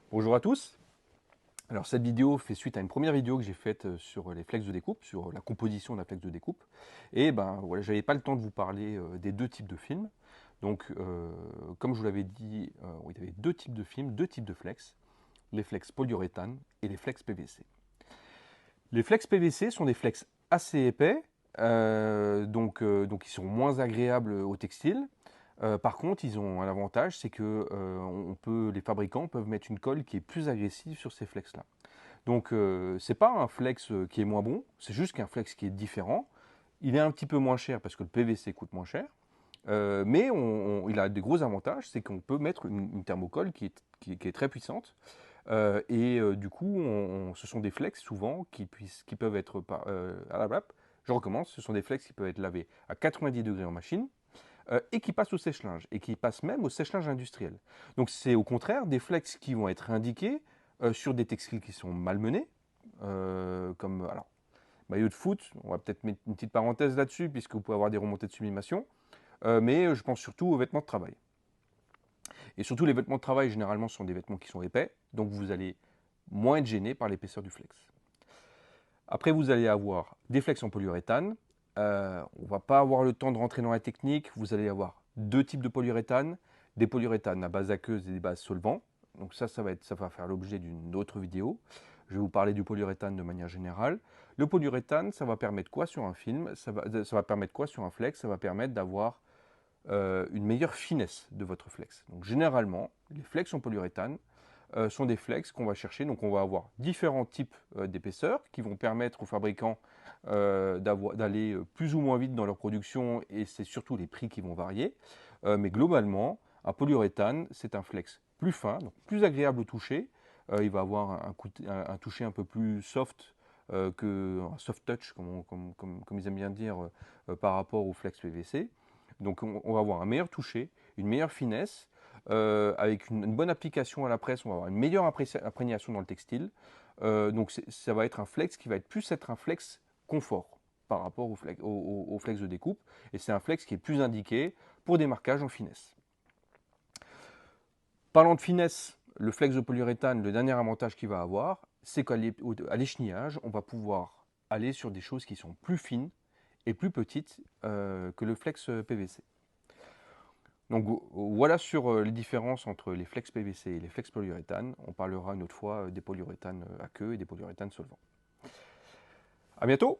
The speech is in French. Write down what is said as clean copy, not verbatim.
Bonjour à tous. Alors cette vidéo fait suite à une première vidéo que j'ai faite sur les flex de découpe, sur la composition d'un flex de découpe. Et ben voilà, j'avais pas le temps de vous parler des deux types de films. Donc comme je vous l'avais dit, il y avait deux types de films, deux types de flex, les flex polyuréthane et les flex PVC. Les flex PVC sont des flex assez épais, donc ils sont moins agréables au textile. Par contre, ils ont un avantage, c'est que les fabricants peuvent mettre une colle qui est plus agressive sur ces flex-là. Donc, c'est pas un flex qui est moins bon, c'est juste qu'un flex qui est différent. Il est un petit peu moins cher parce que le PVC coûte moins cher, mais il a des gros avantages, c'est qu'on peut mettre une thermocolle qui est très puissante. Du coup, ce sont des flex souvent qui peuvent être. Je recommence, ce sont des flex qui peuvent être lavés à 90 degrés en machine et qui passent au sèche-linge, et qui passent même au sèche-linge industriel. Donc c'est au contraire des flex qui vont être indiqués sur des textiles qui sont malmenés, comme alors, maillot de foot, on va peut-être mettre une petite parenthèse là-dessus, puisque vous pouvez avoir des remontées de sublimation, mais je pense surtout aux vêtements de travail. Et surtout les vêtements de travail, généralement, sont des vêtements qui sont épais, donc vous allez moins être gêné par l'épaisseur du flex. Après, vous allez avoir des flex en polyuréthane. On ne va pas avoir le temps de rentrer dans la technique. Vous allez avoir deux types de polyuréthane. Des polyuréthanes à base aqueuse et des bases solvants. Donc ça va faire l'objet d'une autre vidéo. Je vais vous parler du polyuréthane de manière générale. Le polyuréthane, ça va permettre quoi sur un film? Ça va permettre quoi sur un flex? Ça va permettre d'avoir une meilleure finesse de votre flex. Donc généralement, les flex en polyuréthane sont des flex qu'on va chercher. Donc on va avoir différents types d'épaisseurs qui vont permettre aux fabricants d'aller plus ou moins vite dans leur production, et c'est surtout les prix qui vont varier. Mais globalement, un polyuréthane, c'est un flex plus fin, donc plus agréable au toucher. Il va avoir un toucher un peu plus soft qu'un soft touch, comme ils aiment bien dire, par rapport au flex PVC. Donc on va avoir un meilleur toucher, une meilleure finesse, avec une bonne application à la presse, on va avoir une meilleure imprégnation dans le textile. Donc ça va être un flex qui va être plus être un flex confort par rapport au flex de découpe. Et c'est un flex qui est plus indiqué pour des marquages en finesse. Parlant de finesse, le flex de polyuréthane, le dernier avantage qu'il va avoir, c'est qu'à l'échenillage, on va pouvoir aller sur des choses qui sont plus fines et plus petites que le flex PVC. Donc voilà sur les différences entre les flex PVC et les flex polyuréthane. On parlera une autre fois des polyuréthanes aqueux et des polyuréthanes solvants. À bientôt!